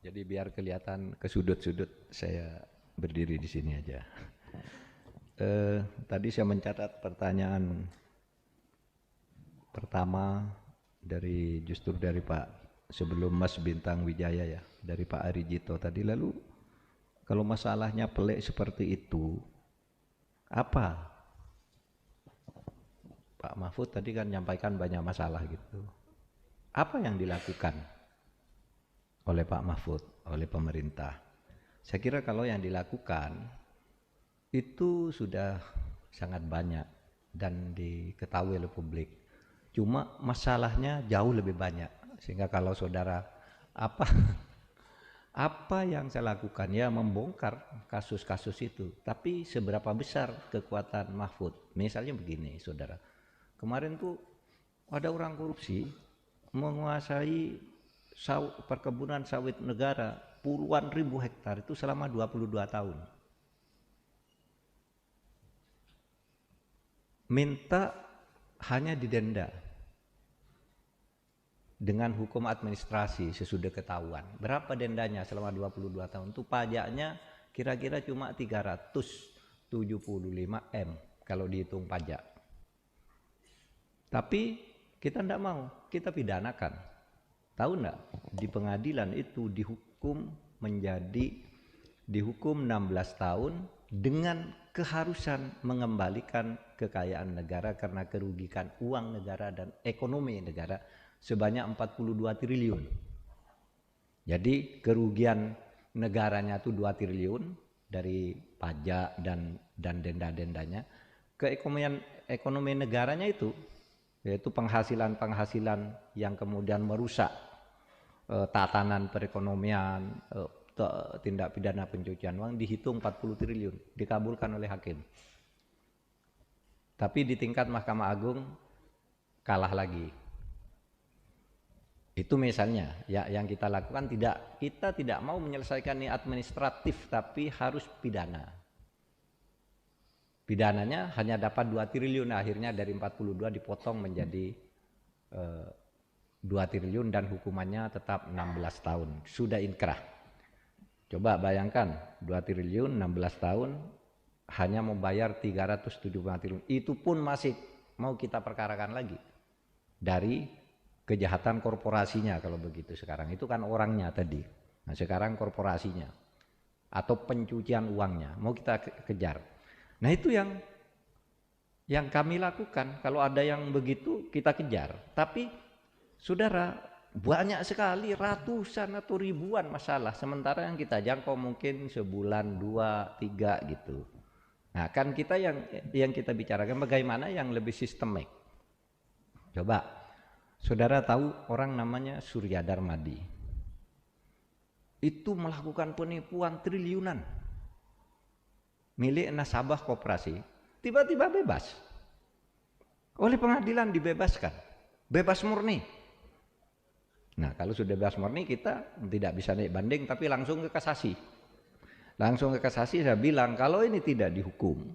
Jadi biar kelihatan ke sudut-sudut, saya berdiri di sini aja. Tadi saya mencatat pertanyaan pertama justru dari Pak, sebelum Mas Bintang Wijaya ya, dari Pak Arijito tadi. Lalu kalau masalahnya pelik seperti itu, apa? Pak Mahfud tadi kan menyampaikan banyak masalah gitu. Apa yang dilakukan oleh Pak Mahfud, oleh pemerintah? Saya kira kalau yang dilakukan itu sudah sangat banyak dan diketahui oleh publik. Cuma masalahnya jauh lebih banyak. Sehingga kalau saudara apa yang saya lakukan ya membongkar kasus-kasus itu. Tapi seberapa besar kekuatan Mahfud? Misalnya begini, saudara. Kemarin tuh ada orang korupsi menguasai perkebunan sawit negara puluhan ribu hektar itu selama 22 tahun. Minta hanya didenda dengan hukum administrasi sesudah ketahuan. Berapa dendanya selama 22 tahun? Itu pajaknya kira-kira cuma 375 M kalau dihitung pajak. Tapi kita tidak mau, kita pidanakan. Tahu enggak, di pengadilan itu dihukum 16 tahun dengan keharusan mengembalikan kekayaan negara karena kerugian uang negara dan ekonomi negara sebanyak 42 triliun. Jadi kerugian negaranya itu 2 triliun dari pajak dan denda-dendanya. Ekonomi negaranya itu yaitu penghasilan yang kemudian merusak tatanan perekonomian, tindak pidana pencucian uang dihitung 40 triliun, dikabulkan oleh hakim. Tapi di tingkat Mahkamah Agung kalah lagi. Itu misalnya ya yang kita lakukan, kita tidak mau menyelesaikan ini administratif tapi harus pidana. Pidananya hanya dapat 2 triliun, akhirnya dari 42 dipotong menjadi 2 triliun dan hukumannya tetap 16 tahun. Sudah inkrah. Coba bayangkan 2 triliun 16 tahun hanya membayar 375 triliun. Itu pun masih mau kita perkarakan lagi. Dari kejahatan korporasinya kalau begitu sekarang. Itu kan orangnya tadi. Nah sekarang korporasinya. Atau pencucian uangnya. Mau kita kejar. Nah itu yang kami lakukan. Kalau ada yang begitu kita kejar. Tapi saudara, banyak sekali, ratusan atau ribuan masalah. Sementara yang kita jangkau mungkin sebulan, 2, 3 gitu. Nah kan kita yang kita bicarakan bagaimana yang lebih sistemik. Coba, saudara tahu orang namanya Surya Darmadi. Itu melakukan penipuan triliunan. Milik nasabah koperasi, tiba-tiba bebas. Oleh pengadilan dibebaskan. Bebas murni. Nah kalau sudah bebas murni kita tidak bisa naik banding tapi langsung ke kasasi. Langsung ke kasasi saya bilang kalau ini tidak dihukum,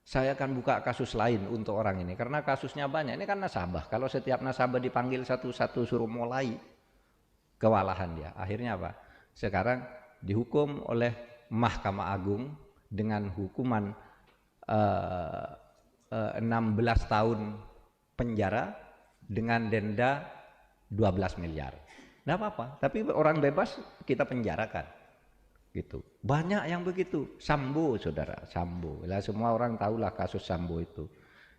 saya akan buka kasus lain untuk orang ini. Karena kasusnya banyak, ini kan nasabah. Kalau setiap nasabah dipanggil satu-satu suruh mulai, kewalahan dia. Akhirnya apa? Sekarang dihukum oleh Mahkamah Agung dengan hukuman 16 tahun penjara dengan denda 12 miliar. Nggak apa-apa, tapi orang bebas kita penjarakan. Gitu. Banyak yang begitu. Sambo, saudara, Sambo. Lah semua orang tahulah kasus Sambo itu.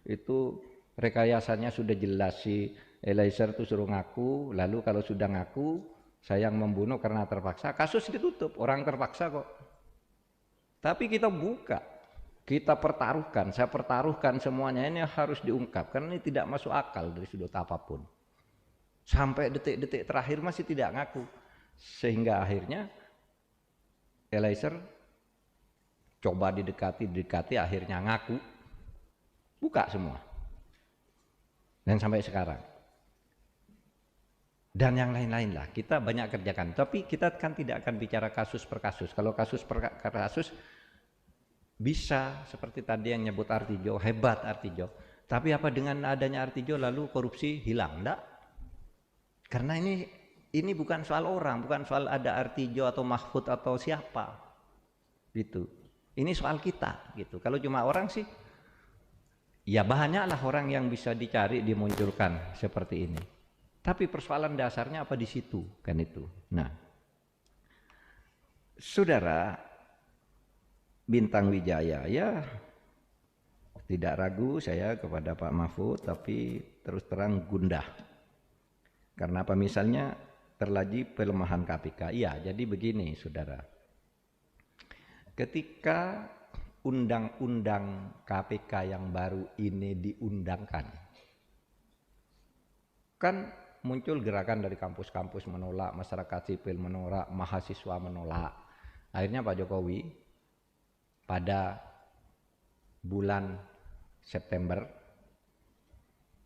Itu rekayasanya sudah jelas, si Eliezer itu suruh ngaku, lalu kalau sudah ngaku, saya yang membunuh karena terpaksa, kasus ditutup, orang terpaksa kok. Tapi kita buka, kita pertaruhkan, saya pertaruhkan semuanya ini harus diungkap karena ini tidak masuk akal dari sudut apapun. Sampai detik-detik terakhir masih tidak ngaku, sehingga akhirnya Eliezer coba didekati, akhirnya ngaku, buka semua, dan sampai sekarang. Dan yang lain-lain lah, kita banyak kerjakan. Tapi kita kan tidak akan bicara kasus per kasus. Kalau kasus per kasus bisa seperti tadi yang nyebut Artijo, hebat Artijo. Tapi apa dengan adanya Artijo lalu korupsi hilang? Enggak. Karena Ini bukan soal orang, bukan soal ada Artijo atau Mahfud atau siapa, gitu. Ini soal kita, gitu. Kalau cuma orang sih, ya banyaklah orang yang bisa dicari, dimunculkan seperti ini. Tapi persoalan dasarnya apa di situ, kan itu. Nah, saudara Bintang Wijaya, ya tidak ragu saya kepada Pak Mahfud, tapi terus terang gundah. Karena apa misalnya terjadi pelemahan KPK. Iya, jadi begini saudara. Ketika undang-undang KPK yang baru ini diundangkan, kan muncul gerakan dari kampus-kampus menolak, masyarakat sipil menolak, mahasiswa menolak. Akhirnya Pak Jokowi pada bulan September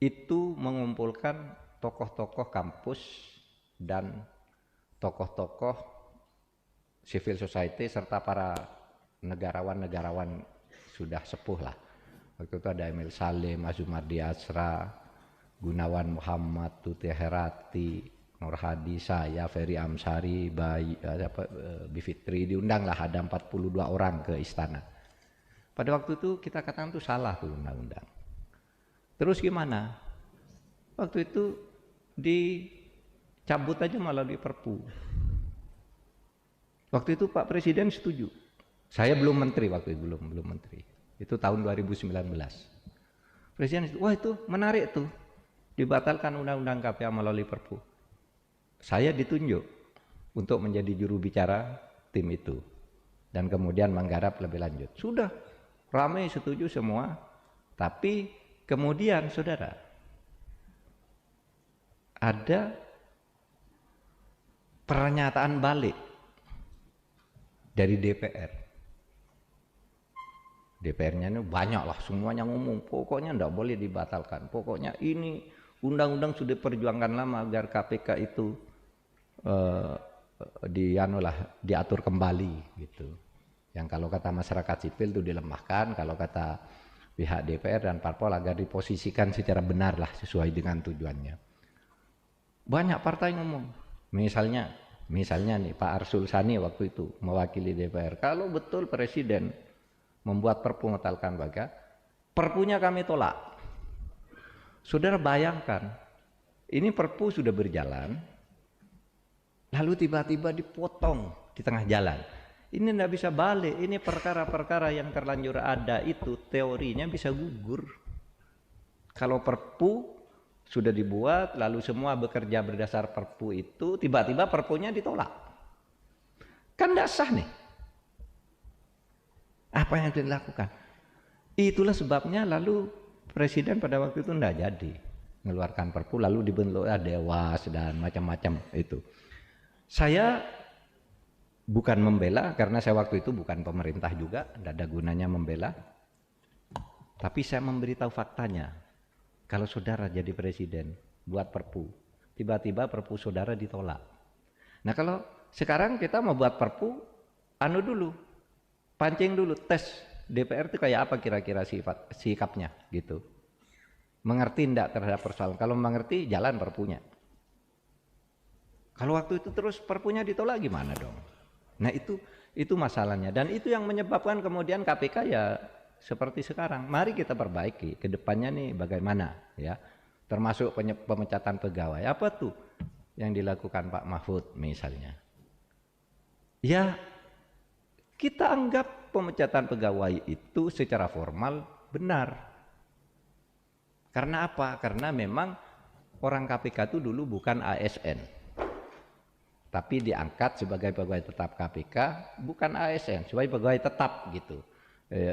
itu mengumpulkan tokoh-tokoh kampus dan tokoh-tokoh civil society serta para negarawan-negarawan sudah sepuh lah. Waktu itu ada Emil Salim, Azumardi Asra, Gunawan Muhammad, Tuti Herati, Nur Hadi, saya, Ferry Amsari, Bivitri, diundanglah ada 42 orang ke istana. Pada waktu itu kita katakan itu salah tuh undang-undang. Terus gimana? Waktu itu dicabut aja malah di Perpu. Waktu itu Pak Presiden setuju. Saya belum menteri waktu itu, belum menteri. Itu tahun 2019. Presiden itu, wah itu menarik tuh. Dibatalkan undang-undang KPK melalui Perpu. Saya ditunjuk untuk menjadi juru bicara tim itu. Dan kemudian menggarap lebih lanjut. Sudah, ramai setuju semua. Tapi kemudian saudara, ada pernyataan balik dari DPR. DPR-nya ini banyak lah, semuanya ngomong, pokoknya enggak boleh dibatalkan. Pokoknya ini undang-undang sudah perjuangkan lama agar KPK itu diatur kembali gitu. Yang kalau kata masyarakat sipil itu dilemahkan, kalau kata pihak DPR dan parpol agar diposisikan secara benar lah sesuai dengan tujuannya. Banyak partai ngomong, misalnya nih Pak Arsul Sani waktu itu mewakili DPR, kalau betul Presiden membuat Perpu membatalkan KPK, Perpunya kami tolak. Saudara bayangkan, ini Perpu sudah berjalan, lalu tiba-tiba dipotong di tengah jalan. Ini tidak bisa balik, ini perkara-perkara yang terlanjur ada itu teorinya bisa gugur. Kalau Perpu sudah dibuat, lalu semua bekerja berdasar Perpu itu, tiba-tiba Perpunya ditolak. Kan tidak sah nih. Apa yang dilakukan? Itulah sebabnya lalu Presiden pada waktu itu tidak jadi mengeluarkan Perpu, lalu dibentuklah Dewas dan macam-macam itu. Saya bukan membela, karena saya waktu itu bukan pemerintah juga, tidak ada gunanya membela. Tapi saya memberitahu faktanya. Kalau saudara jadi presiden, buat Perpu, tiba-tiba Perpu saudara ditolak. Nah kalau sekarang kita mau buat Perpu, dulu, pancing dulu, tes DPR itu kayak apa kira-kira sikapnya gitu. Mengerti enggak terhadap persoalan? Kalau mengerti, jalan Perpunya. Kalau waktu itu terus Perpunya ditolak gimana dong? Nah itu masalahnya, dan itu yang menyebabkan kemudian KPK ya seperti sekarang. Mari kita perbaiki ke depannya nih bagaimana ya, termasuk pemecatan pegawai. Apa tuh yang dilakukan Pak Mahfud misalnya? Ya kita anggap pemecatan pegawai itu secara formal benar. Karena apa? Karena memang orang KPK itu dulu bukan ASN, tapi diangkat sebagai pegawai tetap KPK, bukan ASN, sebagai pegawai tetap gitu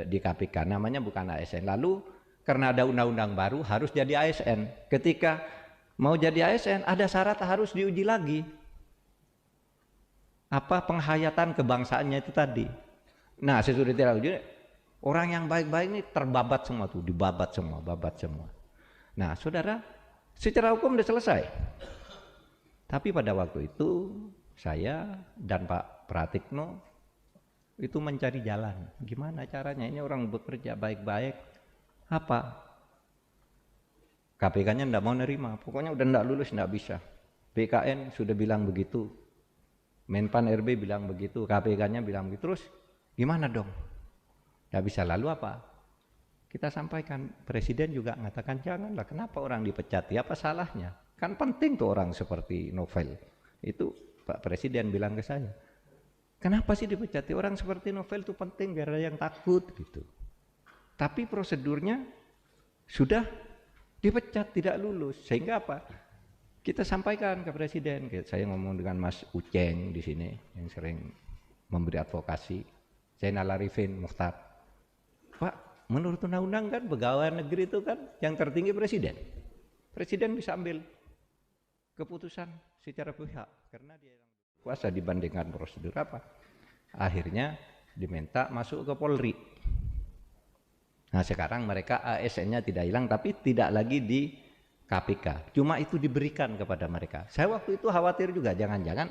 di KPK, namanya bukan ASN. Lalu karena ada undang-undang baru harus jadi ASN. Ketika mau jadi ASN ada syarat harus diuji lagi. Apa penghayatan kebangsaannya itu tadi. Nah sesudah tidak uji, orang yang baik-baik ini terbabat semua tuh, dibabat semua, babat semua. Nah saudara, secara hukum sudah selesai. Tapi pada waktu itu saya dan Pak Pratikno itu mencari jalan. Gimana caranya? Ini orang bekerja baik-baik. Apa? KPK-nya tidak mau nerima. Pokoknya udah tidak lulus, tidak bisa. BKN sudah bilang begitu, Menpan RB bilang begitu, KPK-nya bilang begitu, terus gimana dong? Ya bisa, lalu apa? Kita sampaikan, Presiden juga mengatakan janganlah, kenapa orang dipecat? Ya apa salahnya? Kan penting tuh orang seperti Novel. Itu Pak Presiden bilang ke saya, kenapa sih dipecat? Orang seperti Novel itu penting biar ada yang takut gitu. Tapi prosedurnya sudah dipecat, tidak lulus, sehingga apa? Kita sampaikan ke Presiden. Saya ngomong dengan Mas Uceng di sini yang sering memberi advokasi, Zainal Arifin Mukhtar. Pak, menurut undang-undang kan pegawai negeri itu kan yang tertinggi Presiden. Presiden bisa ambil keputusan secara pihak karena dia yang kuasa dibandingkan prosedur apa. Akhirnya diminta masuk ke Polri. Nah sekarang mereka ASN-nya tidak hilang tapi tidak lagi di KPK, cuma itu diberikan kepada mereka. Saya waktu itu khawatir juga, jangan-jangan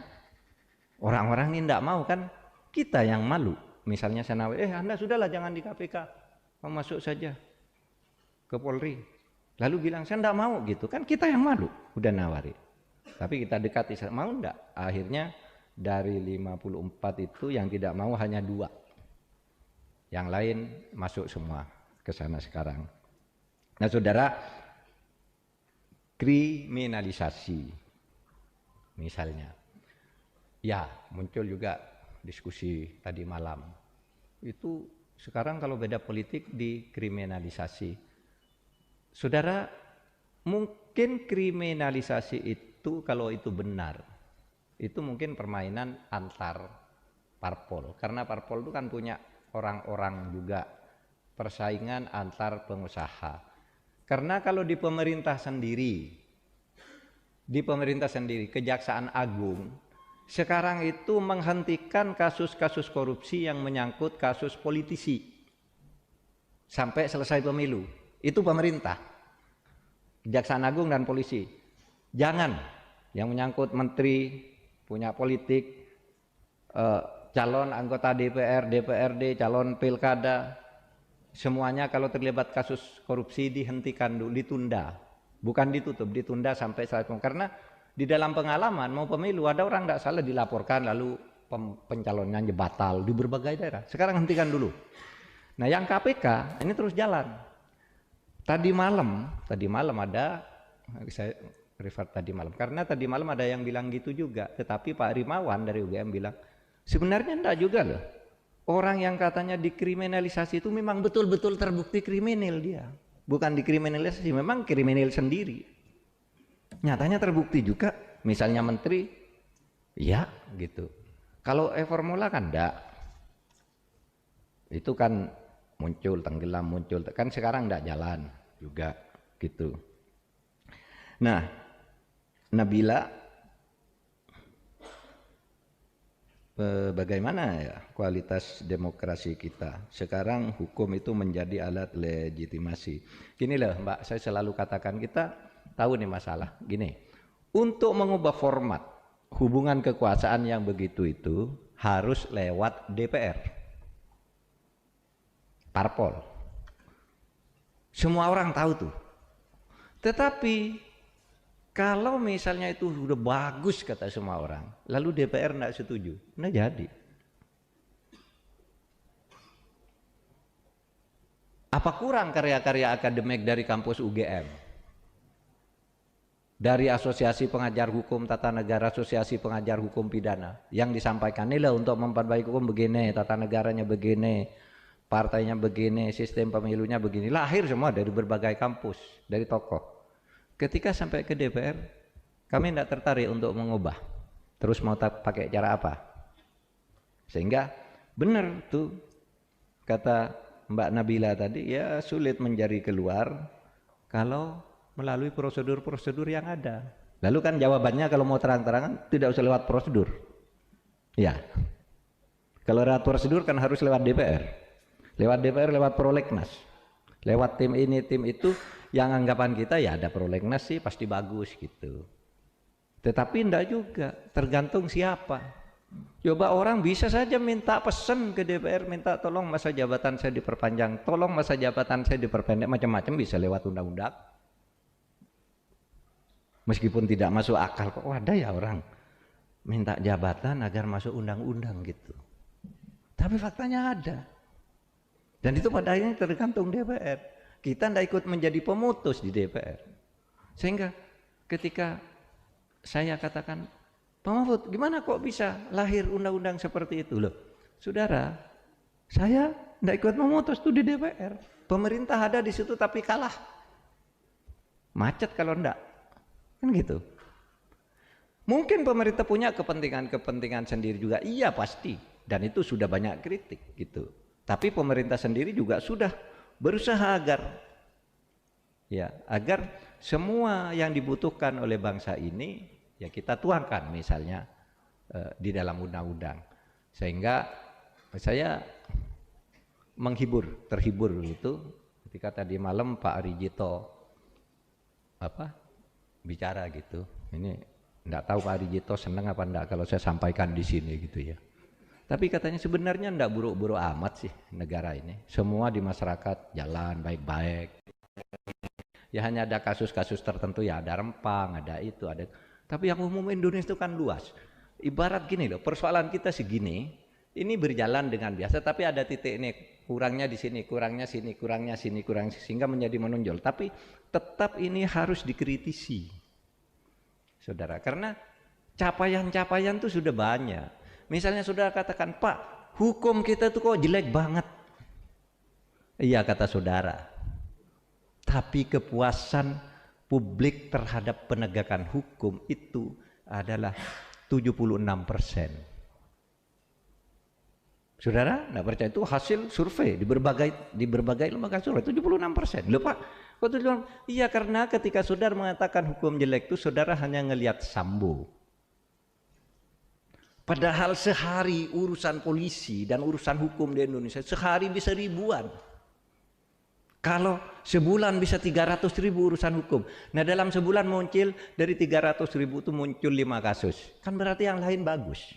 orang-orang ini tidak mau, kan kita yang malu. Misalnya saya nawari, Anda sudahlah jangan di KPK, mau masuk saja ke Polri. Lalu bilang saya tidak mau gitu, kan kita yang malu, udah nawari. Tapi kita dekati, mau enggak? Akhirnya dari 54 itu yang tidak mau hanya 2. Yang lain masuk semua ke sana sekarang. Nah saudara, kriminalisasi misalnya, ya muncul juga diskusi tadi malam itu, sekarang kalau beda politik dikriminalisasi. Saudara, mungkin kriminalisasi itu kalau itu benar, itu mungkin permainan antar parpol, karena parpol itu kan punya orang-orang juga, persaingan antar pengusaha. Karena kalau di pemerintah sendiri, Kejaksaan Agung sekarang itu menghentikan kasus-kasus korupsi yang menyangkut kasus politisi sampai selesai pemilu. Itu pemerintah, Kejaksaan Agung dan polisi. Jangan yang menyangkut menteri, punya politik, calon anggota DPR, DPRD, calon pilkada, semuanya kalau terlibat kasus korupsi dihentikan dulu, ditunda, bukan ditutup, ditunda sampai saat itu. Karena di dalam pengalaman mau pemilu ada orang tidak salah dilaporkan lalu pencalonannya batal di berbagai daerah. Sekarang hentikan dulu. Nah yang KPK ini terus jalan. Tadi malam ada, saya refer tadi malam, karena tadi malam ada yang bilang gitu juga. Tetapi Pak Rimawan dari UGM bilang sebenarnya enggak juga loh. Orang yang katanya dikriminalisasi itu memang betul-betul terbukti kriminal dia. Bukan dikriminalisasi, memang kriminal sendiri. Nyatanya terbukti juga, misalnya menteri, ya gitu. Kalau formula kan enggak. Itu kan muncul, tenggelam, muncul. Kan sekarang enggak jalan juga gitu. Nah, Nabila, bagaimana ya kualitas demokrasi kita sekarang? Hukum itu menjadi alat legitimasi. Gini loh Mbak, saya selalu katakan, kita tahu nih masalah gini, untuk mengubah format hubungan kekuasaan yang begitu itu harus lewat DPR, parpol, semua orang tahu tuh. Tetapi kalau misalnya itu sudah bagus kata semua orang, lalu DPR tidak setuju, nah jadi. Apa kurang karya-karya akademik dari kampus UGM? Dari Asosiasi Pengajar Hukum Tata Negara, Asosiasi Pengajar Hukum Pidana, yang disampaikan ini lah untuk memperbaiki hukum begini, tata negaranya begini, partainya begini, sistem pemilunya begini. Lahir semua dari berbagai kampus, dari tokoh. Ketika sampai ke DPR, kami tidak tertarik untuk mengubah. Terus mau pakai cara apa? Sehingga benar tuh kata Mbak Nabila tadi, ya sulit mencari keluar kalau melalui prosedur-prosedur yang ada. Lalu kan jawabannya kalau mau terang-terangan tidak usah lewat prosedur. Ya. Kalau lewat prosedur kan harus lewat DPR. Lewat DPR, lewat prolegnas. Lewat tim ini, tim itu. Yang anggapan kita ya ada prolegnas sih pasti bagus gitu. Tetapi enggak juga, tergantung siapa. Coba orang bisa saja minta pesan ke DPR, minta tolong masa jabatan saya diperpanjang, tolong masa jabatan saya diperpendek, macam-macam bisa lewat undang-undang. Meskipun tidak masuk akal, kok ada ya orang minta jabatan agar masuk undang-undang gitu. Tapi faktanya ada. Dan itu pada akhirnya tergantung DPR. Kita tidak ikut menjadi pemutus di DPR. Sehingga ketika saya katakan, Pak Mahfud, gimana kok bisa lahir undang-undang seperti itu? Loh, saudara, saya tidak ikut memutus tuh di DPR. Pemerintah ada di situ tapi kalah. Macet kalau enggak. Kan gitu. Mungkin pemerintah punya kepentingan-kepentingan sendiri juga, iya pasti, dan itu sudah banyak kritik gitu. Tapi pemerintah sendiri juga sudah berusaha agar semua yang dibutuhkan oleh bangsa ini ya kita tuangkan misalnya di dalam undang-undang. Sehingga saya terhibur gitu ketika tadi malam Pak Arijito bicara gitu. Ini enggak tahu Pak Arijito senang apa enggak kalau saya sampaikan di sini gitu ya. Tapi katanya sebenarnya enggak buruk-buruk amat sih negara ini. Semua di masyarakat jalan baik-baik. Ya hanya ada kasus-kasus tertentu ya, ada Rempang, ada itu, ada. Tapi yang umum Indonesia itu kan luas. Ibarat gini loh, persoalan kita segini, ini berjalan dengan biasa tapi ada titik ini, kurangnya di sini, kurangnya sini, kurangnya sini, sehingga menjadi menonjol. Tapi tetap ini harus dikritisi. Saudara, karena capaian-capaian itu sudah banyak. Misalnya saudara katakan, Pak, hukum kita itu kok jelek banget. Iya kata saudara. Tapi kepuasan publik terhadap penegakan hukum itu adalah 76%. Saudara, enggak percaya, itu hasil survei di berbagai lembaga survei 76%. Loh Pak, kok 76%? Iya karena ketika saudara mengatakan hukum jelek itu saudara hanya ngelihat Sambo. Padahal sehari urusan polisi dan urusan hukum di Indonesia sehari bisa ribuan. Kalau sebulan bisa 300.000 urusan hukum. Nah dalam sebulan muncul dari 300.000 itu muncul 5 kasus. Kan berarti yang lain bagus.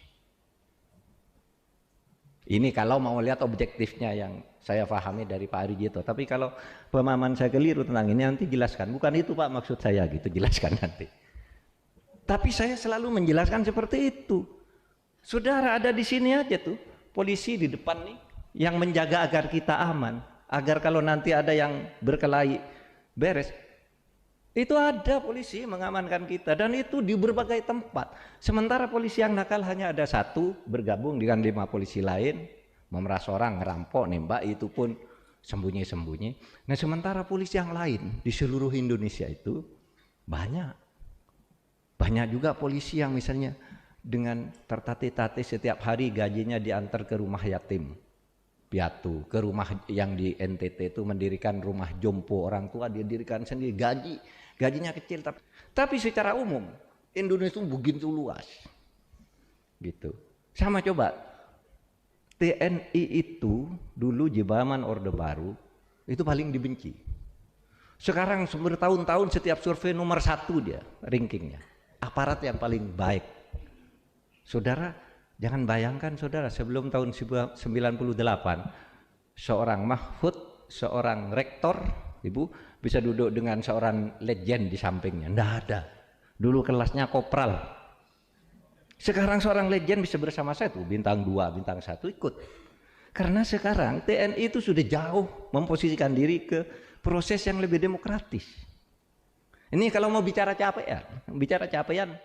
Ini kalau mau lihat objektifnya yang saya pahami dari Pak Arijito. Tapi kalau pemahaman saya keliru tentang ini nanti jelaskan. Bukan itu Pak maksud saya gitu, jelaskan nanti. Tapi saya selalu menjelaskan seperti itu. Saudara ada di sini aja tuh, polisi di depan nih yang menjaga agar kita aman, agar kalau nanti ada yang berkelahi beres. Itu ada polisi mengamankan kita dan itu di berbagai tempat. Sementara polisi yang nakal hanya ada satu bergabung dengan 5 polisi lain, memeras orang, ngerampok, nembak, itu pun sembunyi-sembunyi. Nah sementara polisi yang lain di seluruh Indonesia itu banyak. Banyak juga polisi yang misalnya dengan tertatih-tatih setiap hari gajinya diantar ke rumah yatim piatu, ke rumah yang di NTT itu mendirikan rumah jompo orang tua, dia dirikan sendiri, gajinya kecil tapi secara umum Indonesia itu begitu luas gitu. Sama coba TNI itu dulu zaman Orde Baru itu paling dibenci, sekarang bertahun-tahun setiap survei nomor 1 dia rankingnya, aparat yang paling baik. Saudara, jangan bayangkan saudara, sebelum tahun 98, seorang Mahfud, seorang rektor, ibu, bisa duduk dengan seorang legend di sampingnya. Nggak ada. Dulu kelasnya kopral. Sekarang seorang legend bisa bersama saya tuh, bintang 2, bintang 1 ikut. Karena sekarang TNI itu sudah jauh memposisikan diri ke proses yang lebih demokratis. Ini kalau mau bicara capaian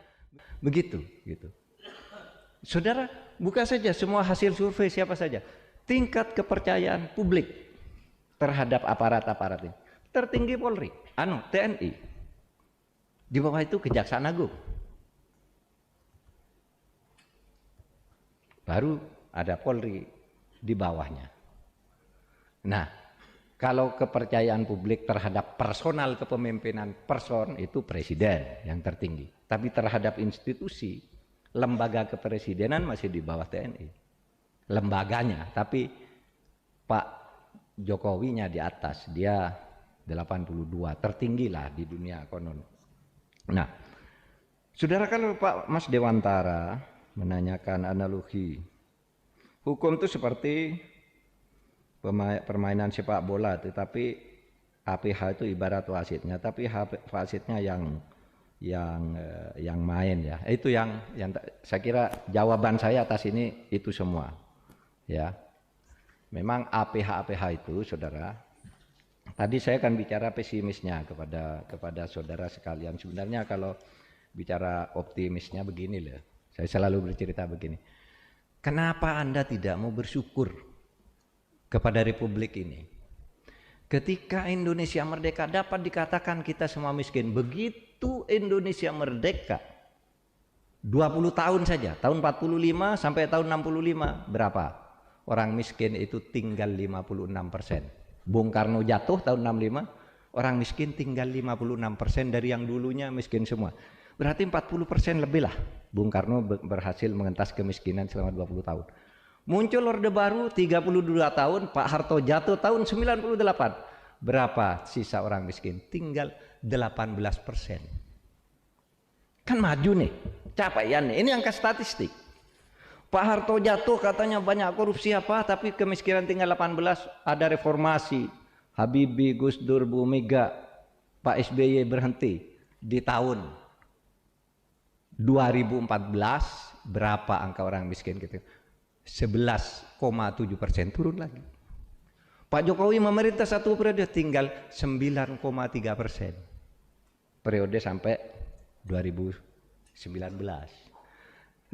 begitu gitu. Saudara, buka saja semua hasil survei siapa saja. Tingkat kepercayaan publik terhadap aparat-aparat ini tertinggi Polri, TNI. Di bawah itu Kejaksaan Agung. Baru ada Polri di bawahnya. Nah, kalau kepercayaan publik terhadap personal kepemimpinan itu presiden yang tertinggi. Tapi terhadap institusi lembaga kepresidenan masih di bawah TNI lembaganya, tapi Pak Jokowinya di atas, dia 82, tertinggi lah di dunia konon. Nah saudara, kalau Pak Mas Dewantara menanyakan analogi hukum itu seperti permainan sepak bola, tetapi APH itu ibarat wasitnya, tapi wasitnya yang yang main ya. Itu yang saya kira jawaban saya atas ini itu semua. Ya. Memang APH itu Saudara, tadi saya akan bicara pesimisnya kepada saudara sekalian. Sebenarnya kalau bicara optimisnya begini loh. Saya selalu bercerita begini. Kenapa Anda tidak mau bersyukur kepada republik ini? Ketika Indonesia merdeka dapat dikatakan kita semua miskin. Begitu Indonesia merdeka 20 tahun saja, tahun 45 sampai tahun 65 berapa? Orang miskin itu tinggal 56%. Bung Karno jatuh tahun 65, orang miskin tinggal 56% dari yang dulunya miskin semua. Berarti 40% lebih lah Bung Karno berhasil mengentas kemiskinan selama 20 tahun. Muncul Orde Baru 32 tahun, Pak Harto jatuh tahun 98. Berapa sisa orang miskin? Tinggal 18%. Kan maju nih, capaian nih. Ini angka statistik. Pak Harto jatuh katanya banyak korupsi apa, tapi kemiskinan tinggal 18, ada reformasi. Habibie, Gus Dur, Bu Mega, Pak SBY berhenti. Di tahun 2014 berapa angka orang miskin gitu? 11,7%, turun lagi. Pak Jokowi memerintah satu periode tinggal 9,3%. Periode sampai 2019.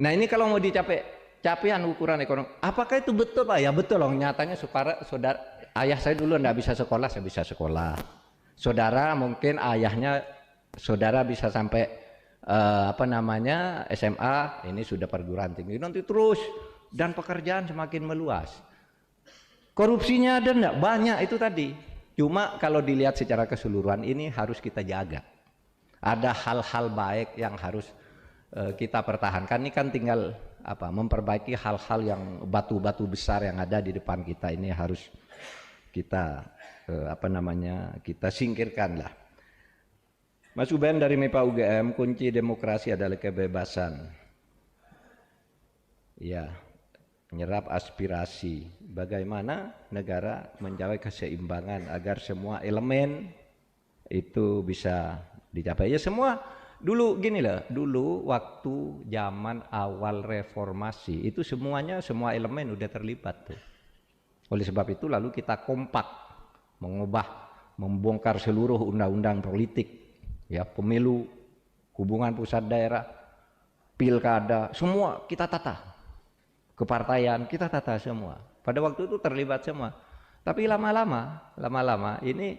Nah ini kalau mau dicapai capaian ukuran ekonomi, apakah itu betul Pak? Ya betul loh, nyatanya saudara ayah saya dulu enggak bisa sekolah, saya bisa sekolah. Saudara mungkin ayahnya saudara bisa sampai SMA, ini sudah perguruan tinggi, nanti terus dan pekerjaan semakin meluas. Korupsinya ada enggak? Banyak itu tadi. Cuma kalau dilihat secara keseluruhan ini harus kita jaga. Ada hal-hal baik yang harus kita pertahankan. Ini kan tinggal memperbaiki hal-hal yang batu-batu besar yang ada di depan kita, ini harus kita kita singkirkan lah. Mas Uben dari MIPA UGM, kunci demokrasi adalah kebebasan. Ya, menyerap aspirasi. Bagaimana negara mencapai keseimbangan agar semua elemen itu bisa dicapai. Ya semua dulu gini loh, dulu waktu zaman awal reformasi itu semua elemen udah terlibat tuh. Oleh sebab itu lalu kita kompak membongkar seluruh undang-undang politik, ya pemilu, hubungan pusat daerah, pilkada, semua kita tata. Kepartaian kita tata semua. Pada waktu itu terlibat semua. Tapi lama-lama ini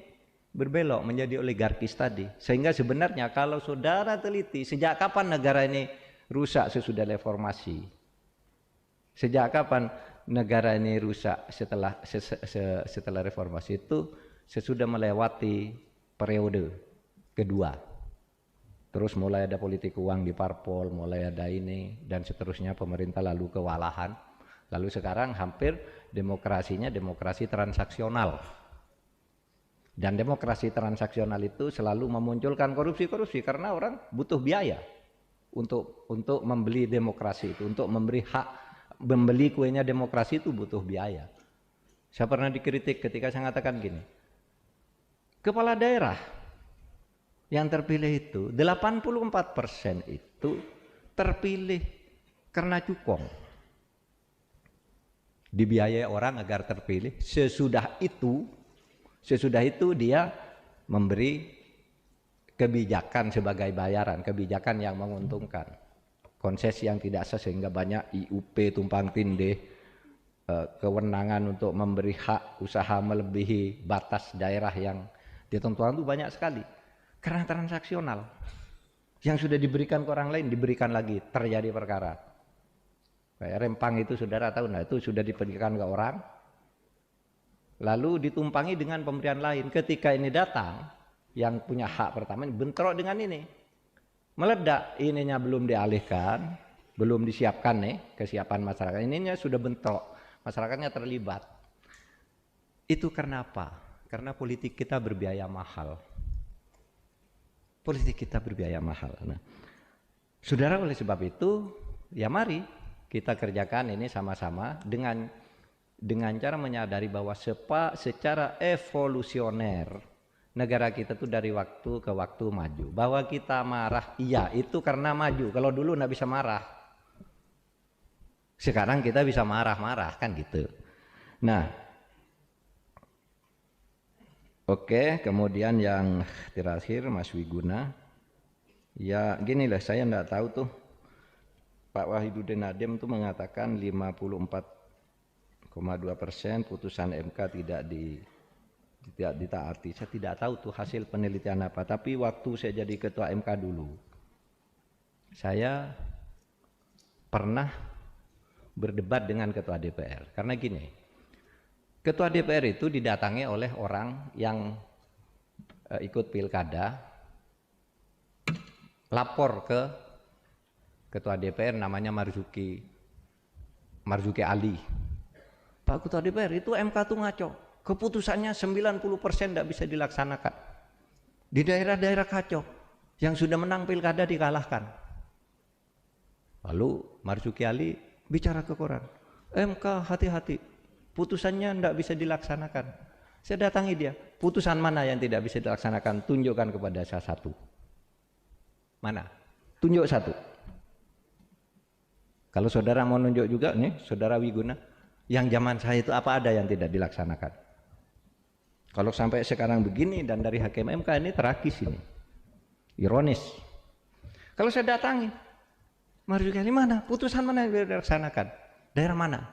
berbelok menjadi oligarkis tadi. Sehingga sebenarnya kalau saudara teliti sejak kapan negara ini rusak sesudah reformasi? Sejak kapan negara ini rusak setelah reformasi? Itu sesudah melewati periode kedua. Terus mulai ada politik uang di parpol, mulai ada ini dan seterusnya, pemerintah lalu kewalahan. Lalu sekarang hampir demokrasinya demokrasi transaksional. Dan demokrasi transaksional itu selalu memunculkan korupsi karena orang butuh biaya untuk membeli demokrasi itu, untuk membeli kuenya demokrasi itu butuh biaya. Saya pernah dikritik ketika saya mengatakan gini, kepala daerah yang terpilih itu 84% itu terpilih karena cukong, dibiayai orang agar terpilih. Sesudah itu dia memberi kebijakan sebagai bayaran, kebijakan yang menguntungkan, konsesi yang tidak sah sehingga banyak IUP tumpang tindih, kewenangan untuk memberi hak usaha melebihi batas daerah yang ditentukan itu banyak sekali. Karena transaksional, yang sudah diberikan ke orang lain diberikan lagi, terjadi perkara. Kayak Rempang itu saudara tahu, nah itu sudah diberikan ke orang, lalu ditumpangi dengan pemberian lain. Ketika ini datang, yang punya hak pertama bentrok dengan ini, meledak, ininya belum dialihkan, belum disiapkan nih, kesiapan masyarakat, ininya sudah bentrok, masyarakatnya terlibat. Itu karena apa? Karena politik kita berbiaya mahal. Politik kita berbiaya mahal. Nah, saudara, oleh sebab itu, ya mari kita kerjakan ini sama-sama dengan cara menyadari bahwa secara evolusioner negara kita tuh dari waktu ke waktu maju. Bahwa kita marah, iya itu karena maju. Kalau dulu nggak bisa marah, sekarang kita bisa marah-marah kan gitu. Nah, oke, kemudian yang terakhir Mas Wiguna, ya gini lah, saya nggak tahu tuh Pak Wahidudin Nadim tuh mengatakan 54,2% putusan MK tidak ditaati. Saya tidak tahu tuh hasil penelitian apa, tapi waktu saya jadi ketua MK dulu, saya pernah berdebat dengan ketua DPR. Karena gini, ketua DPR itu didatangi oleh orang yang ikut pilkada, lapor ke ketua DPR namanya Marzuki Ali. Pak Ketua DPR, itu MK tuh ngaco. Keputusannya 90% tidak bisa dilaksanakan. Di daerah-daerah kacau. Yang sudah menang pilkada dikalahkan. Lalu Marzuki Ali bicara ke koran, MK hati-hati, putusannya tidak bisa dilaksanakan. Saya datangi dia, putusan mana yang tidak bisa dilaksanakan? Tunjukkan kepada saya satu. Mana? Tunjuk satu. Kalau saudara mau nunjuk juga nih, saudara Wiguna, yang zaman saya itu apa ada yang tidak dilaksanakan? Kalau sampai sekarang begini dan dari hakim MK ini tragis ini, ironis. Kalau saya datangi, Marzuki Ali mana? Putusan mana yang dilaksanakan? Daerah mana?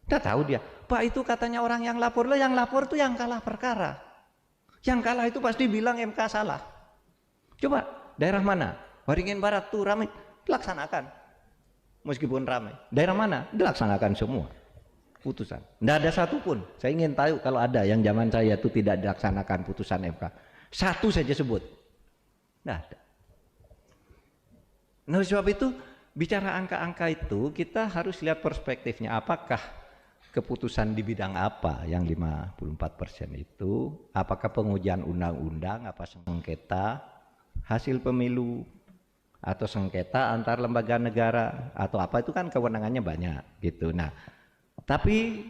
Tidak tahu dia. Pak itu katanya orang yang lapor, lah yang lapor itu yang kalah perkara. Yang kalah itu pasti bilang MK salah. Coba daerah mana? Waringin Barat tuh ramai, dilaksanakan. Meskipun ramai. Daerah mana? Dilaksanakan semua putusan. Tidak ada satupun. Saya ingin tahu kalau ada yang zaman saya itu tidak dilaksanakan putusan MK. Satu saja sebut. Tidak ada. Nah, sebab itu bicara angka-angka itu kita harus lihat perspektifnya. Apakah keputusan di bidang apa yang 54% itu? Apakah pengujian undang-undang, apa sengketa hasil pemilu, atau sengketa antar lembaga negara, atau apa, itu kan kewenangannya banyak gitu. Nah, tapi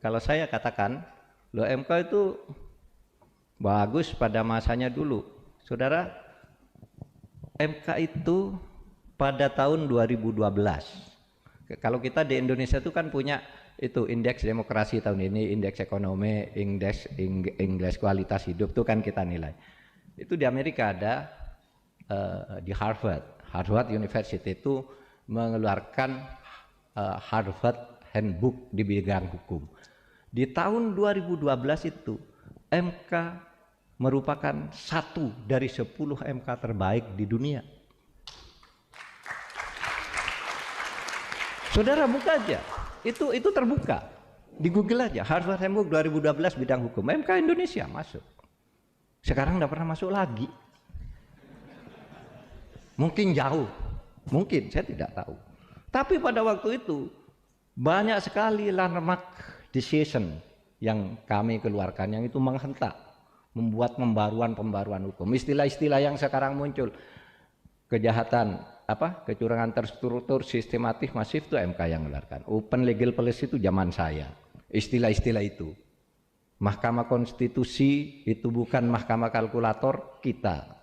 kalau saya katakan, loh MK itu bagus pada masanya dulu. Saudara, MK itu pada tahun 2012, kalau kita di Indonesia itu kan punya itu indeks demokrasi tahun ini, indeks ekonomi, indeks kualitas hidup itu kan kita nilai. Itu di Amerika ada, di Harvard University itu mengeluarkan Harvard Handbook di bidang hukum. Di tahun 2012 itu MK merupakan 1 dari 10 MK terbaik di dunia. Saudara buka aja, itu terbuka di Google aja, Harvard Handbook 2012 bidang hukum, MK Indonesia masuk. Sekarang tidak pernah masuk lagi. Mungkin jauh, mungkin, saya tidak tahu. Tapi pada waktu itu banyak sekali landmark decision yang kami keluarkan yang itu menghentak, membuat pembaruan hukum. Istilah-istilah yang sekarang muncul, kejahatan kecurangan terstruktur, sistematif, masif, itu MK yang mengeluarkan. Open legal policy itu zaman saya. Istilah-istilah itu. Mahkamah Konstitusi itu bukan mahkamah kalkulator, kita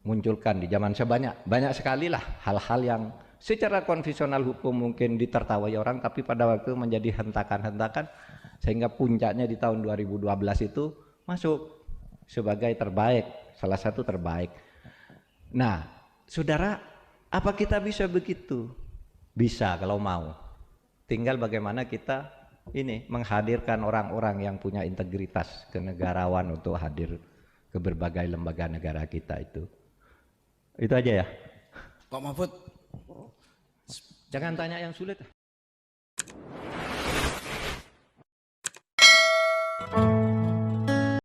munculkan di zaman saya. Banyak sekali lah hal-hal yang secara konvensional hukum mungkin ditertawai orang, tapi pada waktu menjadi hentakan-hentakan, sehingga puncaknya di tahun 2012 itu masuk sebagai terbaik, salah satu terbaik. Nah, saudara, apa kita bisa begitu? Bisa kalau mau. Tinggal bagaimana kita ini menghadirkan orang-orang yang punya integritas kenegarawan untuk hadir ke berbagai lembaga negara kita itu. Itu aja ya. Pak Mahfud, Jangan tanya yang sulit.